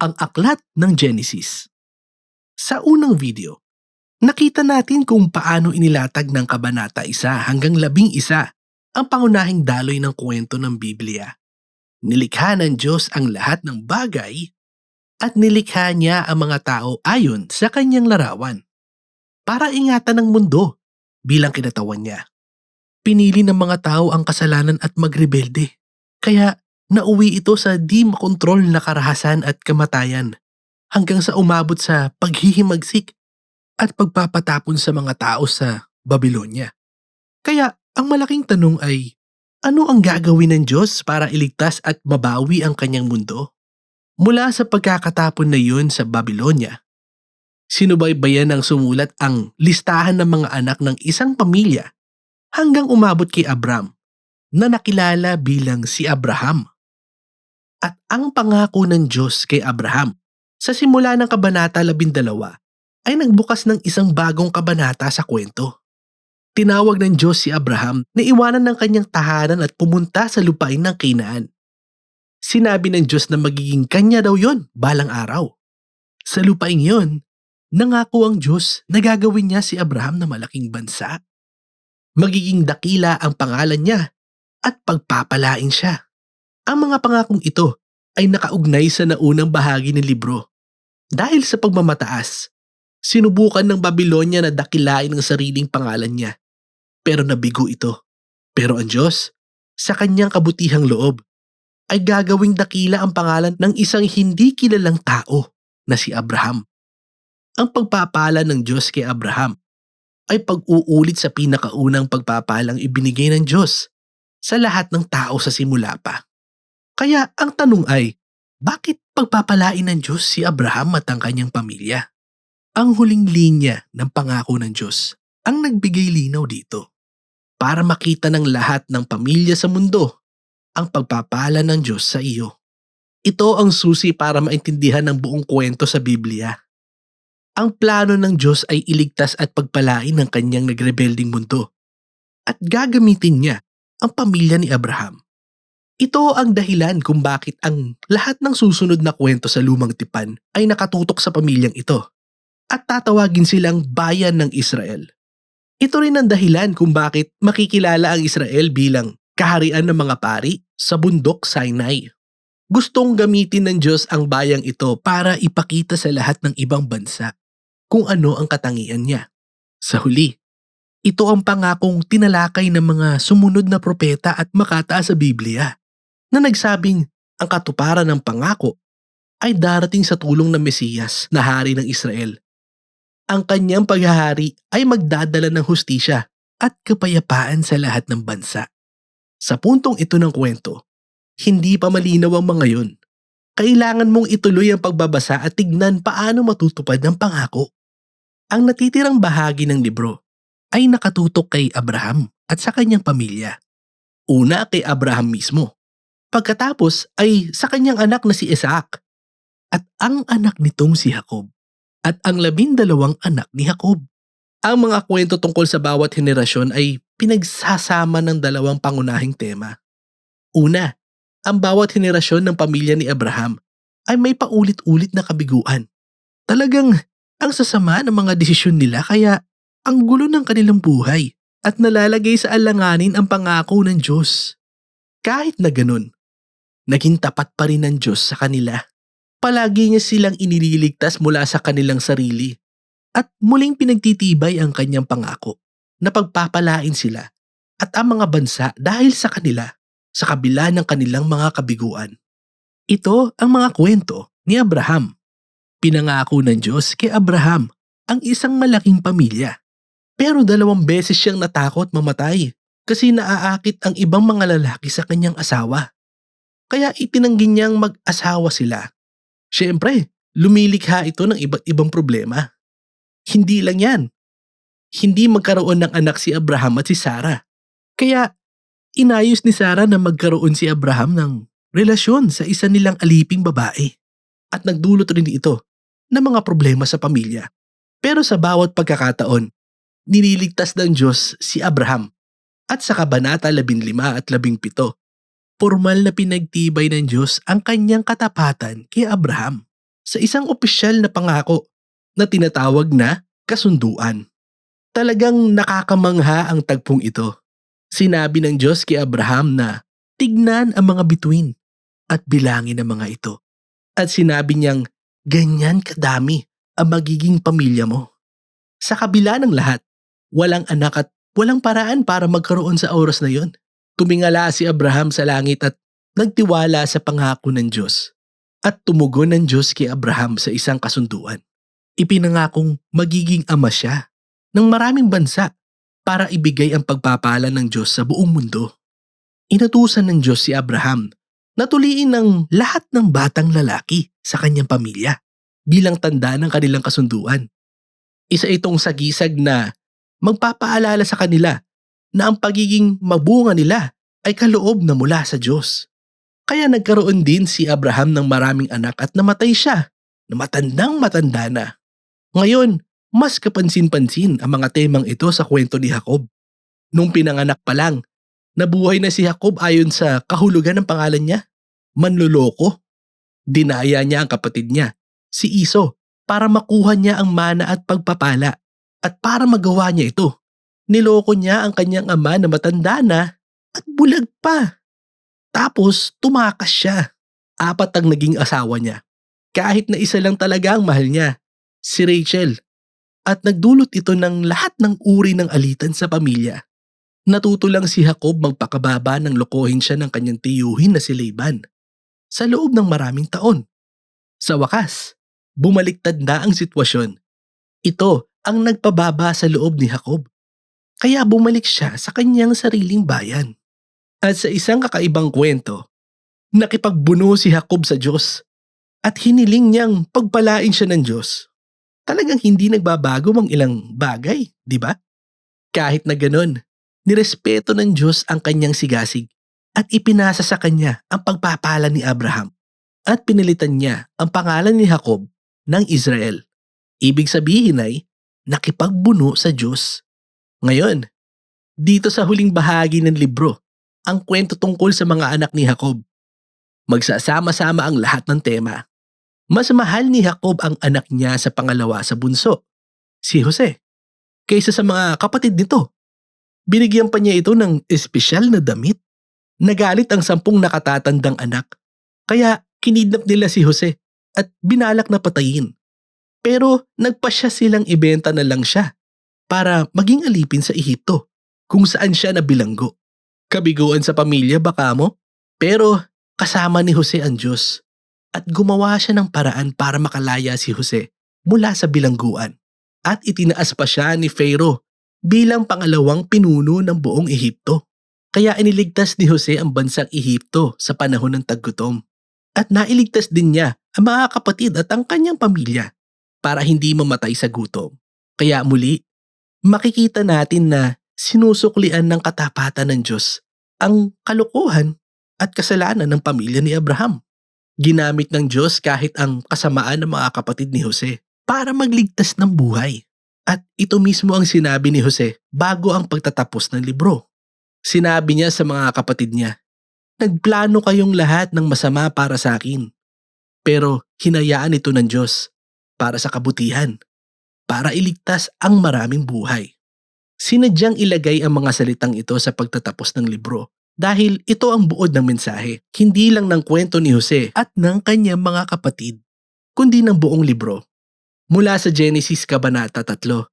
ang aklat ng Genesis. Sa unang video, nakita natin kung paano inilatag ng Kabanata 1 hanggang 11 ang pangunahing daloy ng kwento ng Biblia. Nilikha ng Diyos ang lahat ng bagay at nilikha niya ang mga tao ayon sa kanyang larawan para ingatan ng mundo bilang kinatawan niya. Pinili ng mga tao ang kasalanan at magrebelde, kaya nauwi ito sa di makontrol na karahasan at kamatayan hanggang sa umabot sa paghihimagsik at pagpapatapon sa mga tao sa Babylonia. Kaya ang malaking tanong ay, ano ang gagawin ng Diyos para iligtas at mabawi ang kanyang mundo? Mula sa pagkakatapon na yun sa Babylonia, sinubaybayan ng sumulat ang listahan ng mga anak ng isang pamilya hanggang umabot kay Abram na nakilala bilang si Abraham. At ang pangako ng Diyos kay Abraham sa simula ng Kabanata 12 ay nagbukas ng isang bagong kabanata sa kwento. Tinawag ng Diyos si Abraham na iwanan ng kanyang tahanan at pumunta sa lupain ng Canaan. Sinabi ng Diyos na magiging kanya daw yon balang araw. Sa lupain yon, nangako ang Diyos na gagawin niya si Abraham na malaking bansa. Magiging dakila ang pangalan niya at pagpapalain siya. Ang mga pangakong ito ay nakaugnay sa naunang bahagi ng libro. Dahil sa pagmamataas, sinubukan ng Babylonia na dakilain ang sariling pangalan niya. Pero nabigo ito. Pero ang Diyos, sa kanyang kabutihang loob, ay gagawing dakila ang pangalan ng isang hindi kilalang tao na si Abraham. Ang pagpapala ng Diyos kay Abraham ay pag-uulit sa pinakaunang pagpapalang ibinigay ng Diyos sa lahat ng tao sa simula pa. Kaya ang tanong ay, bakit pagpapalain ng Diyos si Abraham at ang kanyang pamilya? Ang huling linya ng pangako ng Diyos ang nagbigay linaw dito. Para makita ng lahat ng pamilya sa mundo ang pagpapala ng Diyos sa iyo. Ito ang susi para maintindihan ng buong kwento sa Biblia. Ang plano ng Diyos ay iligtas at pagpalain ng kanyang nagrebelding mundo. At gagamitin niya ang pamilya ni Abraham. Ito ang dahilan kung bakit ang lahat ng susunod na kwento sa Lumang Tipan ay nakatutok sa pamilyang ito. At tatawagin silang bayan ng Israel. Ito rin ang dahilan kung bakit makikilala ang Israel bilang kaharian ng mga pari sa bundok Sinai. Gustong gamitin ng Diyos ang bayang ito para ipakita sa lahat ng ibang bansa kung ano ang katangian niya. Sa huli, ito ang pangakong tinalakay ng mga sumunod na propeta at makata sa Biblia na nagsabing ang katuparan ng pangako ay darating sa tulong ng Mesiyas na hari ng Israel. Ang kanyang paghahari ay magdadala ng hustisya at kapayapaan sa lahat ng bansa. Sa puntong ito ng kwento, hindi pa malinaw ang mga yon. Kailangan mong ituloy ang pagbabasa at tignan paano matutupad ang pangako. Ang natitirang bahagi ng libro ay nakatutok kay Abraham at sa kanyang pamilya. Una kay Abraham mismo. Pagkatapos ay sa kanyang anak na si Isaac at ang anak nitong si Jacob. At ang 12 anak ni Jacob. Ang mga kwento tungkol sa bawat henerasyon ay pinagsasama ng dalawang pangunahing tema. Una, ang bawat henerasyon ng pamilya ni Abraham ay may paulit-ulit na kabiguan. Talagang ang sasama ng mga desisyon nila kaya ang gulo ng kanilang buhay at nalalagay sa alanganin ang pangako ng Diyos. Kahit na ganun, naging tapat pa rin ng Diyos sa kanila. Palagi niya silang inililigtas mula sa kanilang sarili at muling pinagtitibay ang kanyang pangako na pagpapalain sila at ang mga bansa dahil sa kanila sa kabila ng kanilang mga kabiguan. Ito ang mga kwento ni Abraham. Pinangako ng Diyos kay Abraham ang isang malaking pamilya. Pero 2 beses siyang natakot mamatay kasi naaakit ang ibang mga lalaki sa kanyang asawa. Kaya itinanggi niyang mag-asawa sila. Siyempre, lumilikha ito ng iba't ibang problema. Hindi lang yan. Hindi magkaroon ng anak si Abraham at si Sarah. Kaya inayos ni Sarah na magkaroon si Abraham ng relasyon sa isa nilang aliping babae. At nagdulot rin ito ng mga problema sa pamilya. Pero sa bawat pagkakataon, nililigtas ng Diyos si Abraham. At sa Kabanata 15 at 17, formal na pinagtibay ng Diyos ang kanyang katapatan kay Abraham. sa isang opisyal na pangako na tinatawag na kasunduan. Talagang nakakamangha ang tagpong ito. Sinabi ng Diyos kay Abraham na tignan ang mga bituin at bilangin ang mga ito. At sinabi niyang ganyan kadami ang magiging pamilya mo. Sa kabila ng lahat, walang anak at walang paraan para magkaroon sa oras na yon. Tumingala si Abraham sa langit at nagtiwala sa pangako ng Diyos. At tumugon ng Diyos kay Abraham sa isang kasunduan. Ipinangakong magiging ama siya ng maraming bansa para ibigay ang pagpapala ng Diyos sa buong mundo. Inutusan ng Diyos si Abraham na tuliin ng lahat ng batang lalaki sa kanyang pamilya bilang tanda ng kanilang kasunduan. Isa itong sagisag na magpapaalala sa kanila na ang pagiging mabunga nila ay kaloob na mula sa Diyos. Kaya nagkaroon din si Abraham ng maraming anak at namatay siya na matandang-matanda na. Ngayon, mas kapansin-pansin ang mga temang ito sa kwento ni Jacob. Nung pinanganak pa lang, nabuhay na si Jacob ayon sa kahulugan ng pangalan niya. Manloloko. Dinaya niya ang kapatid niya, si Iso, para makuha niya ang mana at pagpapala. At para magawa niya ito, niloko niya ang kanyang ama na matanda na at bulag pa. Tapos tumakas siya. 4 ang naging asawa niya. Kahit na isa lang talaga ang mahal niya, si Rachel. At nagdulot ito ng lahat ng uri ng alitan sa pamilya. Natuto lang si Jacob magpakababa nang lokohin siya ng kanyang tiyuhin na si Laban. Sa loob ng maraming taon. Sa wakas, bumaliktad na ang sitwasyon. Ito ang nagpababa sa loob ni Jacob. Kaya bumalik siya sa kanyang sariling bayan. At sa isang kakaibang kwento, nakipagbuno si Jacob sa Diyos at hiniling niyang pagpalain siya ng Diyos. Talagang hindi nagbabago ang ilang bagay, di ba? Kahit na ganon, nirespeto ng Diyos ang kanyang sigasig at ipinasa sa kanya ang pagpapala ni Abraham at pinilitan niya ang pangalan ni Jacob ng Israel. Ibig sabihin ay nakipagbuno sa Diyos. Ngayon, dito sa huling bahagi ng libro, ang kwento tungkol sa mga anak ni Jacob. Magsasama-sama ang lahat ng tema. Mas mahal ni Jacob ang anak niya sa pangalawa sa bunso, si Jose, kaysa sa mga kapatid nito. Binigyan pa niya ito ng espesyal na damit. Nagalit ang 10 nakatatandang anak, kaya kinidnap nila si Jose at binalak na patayin. Pero nagpasya silang ibenta na lang siya para maging alipin sa Ehipto, kung saan siya nabilanggo. Kabiguan sa pamilya baka mo, pero kasama ni Jose ang Diyos at gumawa siya ng paraan para makalaya si Jose mula sa bilangguan at itinaas pa siya ni Pharaoh bilang pangalawang pinuno ng buong Ehipto. Kaya iniligtas ni Jose ang bansang Ehipto sa panahon ng taggutom at nailigtas din niya ang mga kapatid at ang kanyang pamilya para hindi mamatay sa gutom. Kaya muli, makikita natin na sinusuklian ng katapatan ng Diyos ang kalokohan at kasalanan ng pamilya ni Abraham. Ginamit ng Diyos kahit ang kasamaan ng mga kapatid ni Jose para magligtas ng buhay. At ito mismo ang sinabi ni Jose bago ang pagtatapos ng libro. Sinabi niya sa mga kapatid niya, "Nagplano kayong lahat ng masama para sa akin, pero hinayaan ito ng Diyos para sa kabutihan, para iligtas ang maraming buhay." Sinadyang ilagay ang mga salitang ito sa pagtatapos ng libro dahil ito ang buod ng mensahe, hindi lang ng kwento ni Jose at ng kanyang mga kapatid, kundi ng buong libro. Mula sa Genesis Kabanata 3,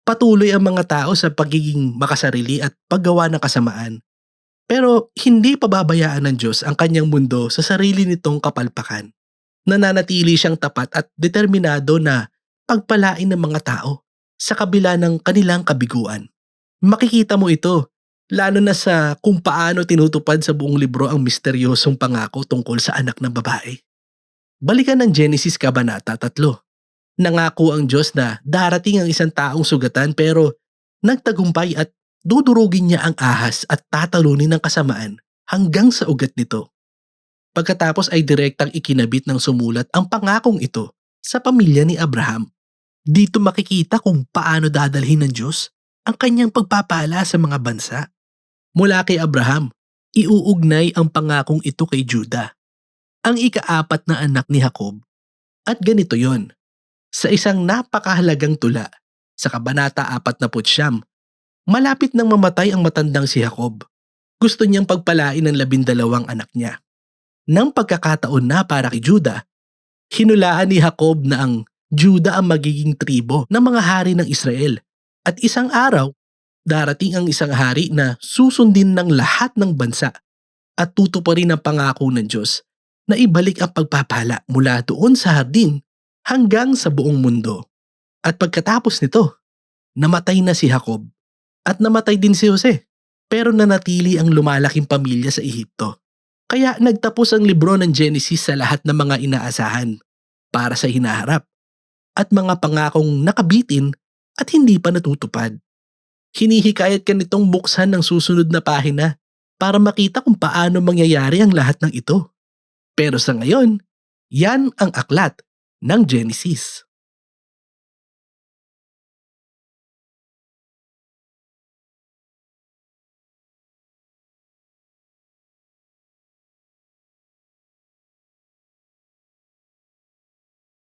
patuloy ang mga tao sa pagiging makasarili at paggawa ng kasamaan. Pero hindi pababayaan ng Diyos ang kanyang mundo sa sarili nitong kapalpakan. Nananatili siyang tapat at determinado na pagpalain ng mga tao sa kabila ng kanilang kabiguan. Makikita mo ito, lalo na sa kung paano tinutupad sa buong libro ang misteryosong pangako tungkol sa anak ng babae. Balikan ng Genesis Kabanata 3. Nangako ang Diyos na darating ang isang taong sugatan pero nagtagumpay at dudurugin niya ang ahas at tatalunin ng kasamaan hanggang sa ugat nito. Pagkatapos ay direktang ikinabit ng sumulat ang pangakong ito sa pamilya ni Abraham. Dito makikita kung paano dadalhin ng Diyos ang kanyang pagpapala sa mga bansa. Mula kay Abraham, iuugnay ang pangakong ito kay Judah, ang ika-4 na anak ni Jacob. At ganito yon, sa isang napakahalagang tula, sa Kabanata 49, malapit nang mamatay ang matandang si Jacob. Gusto niyang pagpalain ng 12 anak niya. Nang pagkakataon na para kay Judah, hinulaan ni Jacob na ang Judah ang magiging tribo ng mga hari ng Israel. At isang araw, darating ang isang hari na susundin ng lahat ng bansa at tutuparin ang pangako ng Diyos na ibalik ang pagpapala mula doon sa hardin hanggang sa buong mundo. At pagkatapos nito, namatay na si Jacob at namatay din si Jose, pero nanatili ang lumalaking pamilya sa Ehipto. Kaya nagtapos ang libro ng Genesis sa lahat ng mga inaasahan para sa hinaharap at mga pangakong nakabitin at hindi pa natutupad. Hinihikayat ka nitong buksan ng susunod na pahina para makita kung paano mangyayari ang lahat ng ito. Pero sa ngayon, yan ang aklat ng Genesis.